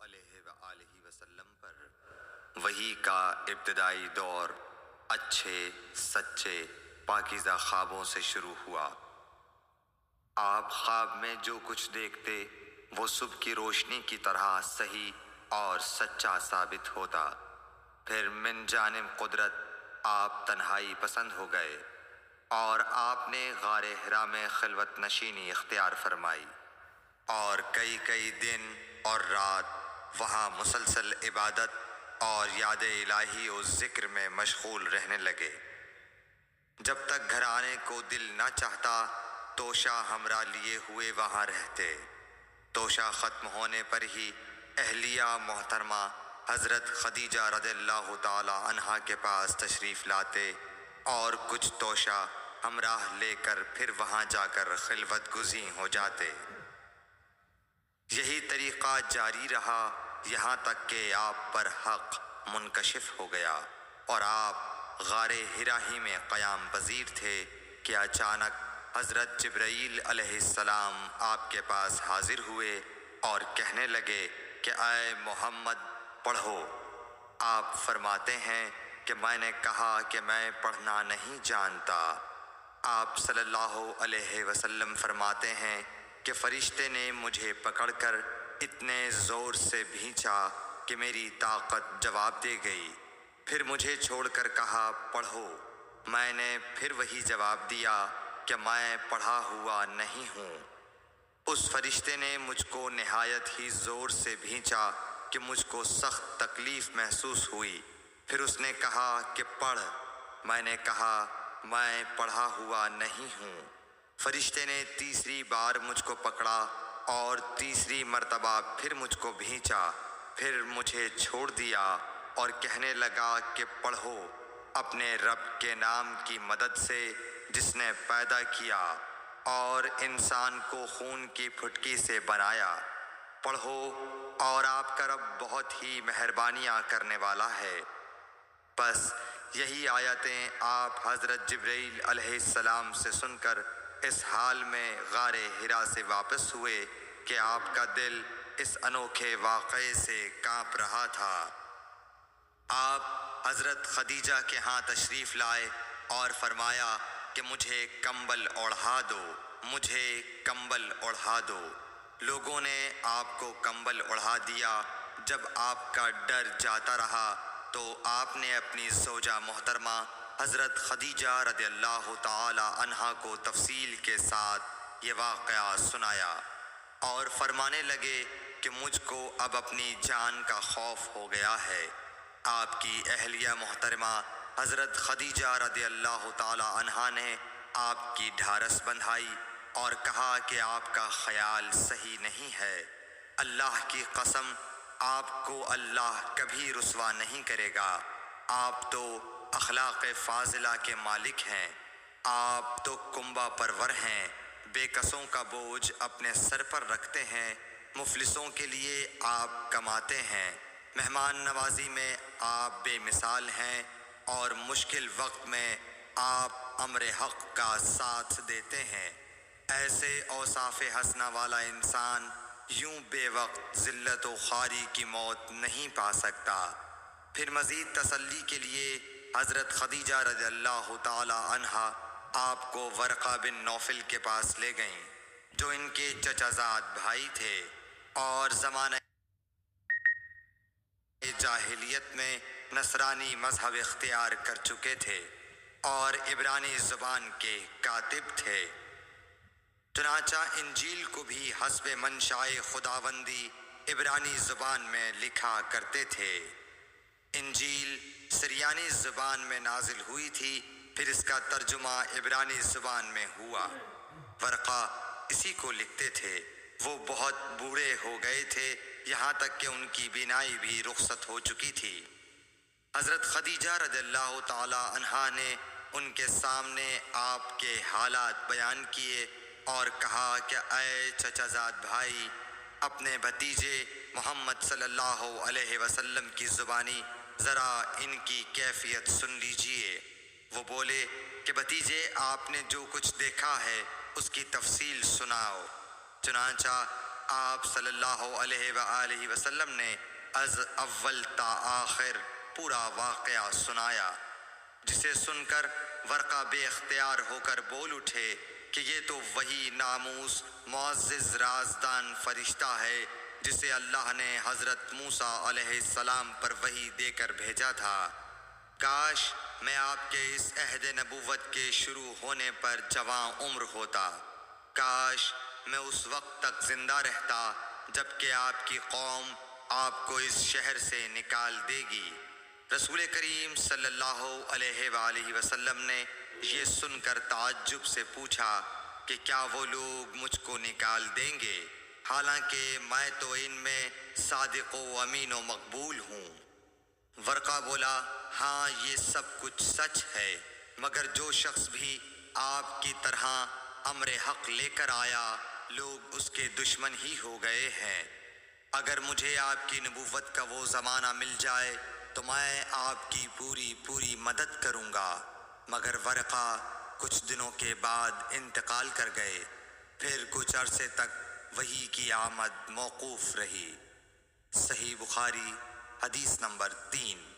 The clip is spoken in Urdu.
علیہ وآلہ وسلم پر وحی کا ابتدائی دور اچھے سچے پاکیزہ خوابوں سے شروع ہوا۔ آپ خواب میں جو کچھ دیکھتے وہ صبح کی روشنی کی طرح صحیح اور سچا ثابت ہوتا۔ پھر من جانب قدرت آپ تنہائی پسند ہو گئے اور آپ نے غار حرا میں خلوت نشینی اختیار فرمائی اور کئی دن اور رات وہاں مسلسل عبادت اور یاد الہی و ذکر میں مشغول رہنے لگے۔ جب تک گھر آنے کو دل نہ چاہتا توشہ ہمراہ لیے ہوئے وہاں رہتے۔ توشہ ختم ہونے پر ہی اہلیہ محترمہ حضرت خدیجہ رضی اللہ تعالی عنہا کے پاس تشریف لاتے اور کچھ توشہ ہمراہ لے کر پھر وہاں جا کر خلوت گزین ہو جاتے۔ یہی طریقہ جاری رہا یہاں تک کہ آپ پر حق منکشف ہو گیا اور آپ غار حرا ہی میں قیام پذیر تھے کہ اچانک حضرت جبرائیل علیہ السلام آپ کے پاس حاضر ہوئے اور کہنے لگے کہ اے محمد پڑھو۔ آپ فرماتے ہیں کہ میں نے کہا کہ میں پڑھنا نہیں جانتا۔ آپ صلی اللہ علیہ وسلم فرماتے ہیں کہ فرشتے نے مجھے پکڑ کر اتنے زور سے بھینچا کہ میری طاقت جواب دے گئی۔ پھر مجھے چھوڑ کر کہا پڑھو۔ میں نے پھر وہی جواب دیا کہ میں پڑھا ہوا نہیں ہوں۔ اس فرشتے نے مجھ کو نہایت ہی زور سے بھینچا کہ مجھ کو سخت تکلیف محسوس ہوئی۔ پھر اس نے کہا کہ پڑھ۔ میں نے کہا میں پڑھا ہوا نہیں ہوں۔ فرشتے نے تیسری بار مجھ کو پکڑا اور تیسری مرتبہ پھر مجھ کو بھینچا۔ پھر مجھے چھوڑ دیا اور کہنے لگا کہ پڑھو اپنے رب کے نام کی مدد سے جس نے پیدا کیا اور انسان کو خون کی پھٹکی سے بنایا۔ پڑھو اور آپ کا رب بہت ہی مہربانیاں کرنے والا ہے۔ بس یہی آیتیں آپ حضرت جبرائیل علیہ السلام سے سن کر اس حال میں غار حرا سے واپس ہوئے کہ آپ کا دل اس انوکھے واقعے سے کانپ رہا تھا۔ آپ حضرت خدیجہ کے ہاں تشریف لائے اور فرمایا کہ مجھے کمبل اوڑھا دو، مجھے کمبل اوڑھا دو۔ لوگوں نے آپ کو کمبل اوڑھا دیا۔ جب آپ کا ڈر جاتا رہا تو آپ نے اپنی زوجہ محترمہ حضرت خدیجہ رضی اللہ تعالی عنہا کو تفصیل کے ساتھ یہ واقعہ سنایا اور فرمانے لگے کہ مجھ کو اب اپنی جان کا خوف ہو گیا ہے۔ آپ کی اہلیہ محترمہ حضرت خدیجہ رضی اللہ تعالی عنہا نے آپ کی ڈھارس بندھائی اور کہا کہ آپ کا خیال صحیح نہیں ہے۔ اللہ کی قسم آپ کو اللہ کبھی رسوا نہیں کرے گا۔ آپ تو اخلاق فاضلہ کے مالک ہیں۔ آپ تو کنبہ پرور ہیں، بے کسوں کا بوجھ اپنے سر پر رکھتے ہیں، مفلسوں کے لیے آپ کماتے ہیں، مہمان نوازی میں آپ بے مثال ہیں اور مشکل وقت میں آپ امر حق کا ساتھ دیتے ہیں۔ ایسے اوصاف حسنہ والا انسان یوں بے وقت ذلت و خواری کی موت نہیں پا سکتا۔ پھر مزید تسلی کے لیے حضرت خدیجہ رضی اللہ تعالی عنہا آپ کو ورقہ بن نوفل کے پاس لے گئیں جو ان کے چچا زاد بھائی تھے اور زمانہ جاہلیت میں نصرانی مذہب اختیار کر چکے تھے اور عبرانی زبان کے کاتب تھے۔ چنانچہ انجیل کو بھی حسب منشائے خداوندی عبرانی زبان میں لکھا کرتے تھے۔ انجیل سریانی زبان میں نازل ہوئی تھی، پھر اس کا ترجمہ عبرانی زبان میں ہوا۔ ورقہ اسی کو لکھتے تھے۔ وہ بہت بوڑھے ہو گئے تھے، یہاں تک کہ ان کی بینائی بھی رخصت ہو چکی تھی۔ حضرت خدیجہ رضی اللہ تعالی عنہا نے ان کے سامنے آپ کے حالات بیان کیے اور کہا کہ اے چچا زاد بھائی، اپنے بھتیجے محمد صلی اللہ علیہ وسلم کی زبانی ذرا ان کی کیفیت سن لیجئے۔ وہ بولے کہ بھتیجے آپ نے جو کچھ دیکھا ہے اس کی تفصیل سناؤ۔ چنانچہ آپ صلی اللہ علیہ وآلہ وسلم نے از اول تا آخر پورا واقعہ سنایا، جسے سن کر ورقہ بے اختیار ہو کر بول اٹھے کہ یہ تو وہی ناموس معزز رازدان فرشتہ ہے جسے اللہ نے حضرت موسیٰ علیہ السلام پر وحی دے کر بھیجا تھا۔ کاش میں آپ کے اس عہد نبوت کے شروع ہونے پر جواں عمر ہوتا، کاش میں اس وقت تک زندہ رہتا جب کہ آپ کی قوم آپ کو اس شہر سے نکال دے گی۔ رسول کریم صلی اللہ علیہ وآلہ وسلم نے یہ سن کر تعجب سے پوچھا کہ کیا وہ لوگ مجھ کو نکال دیں گے، حالانکہ میں تو ان میں صادق و امین و مقبول ہوں۔ ورقہ بولا، ہاں یہ سب کچھ سچ ہے، مگر جو شخص بھی آپ کی طرح امر حق لے کر آیا لوگ اس کے دشمن ہی ہو گئے ہیں۔ اگر مجھے آپ کی نبوت کا وہ زمانہ مل جائے تو میں آپ کی پوری مدد کروں گا، مگر ورقہ کچھ دنوں کے بعد انتقال کر گئے، پھر کچھ عرصے تک وحی کی آمد موقوف رہی۔ صحیح بخاری حدیث نمبر 3۔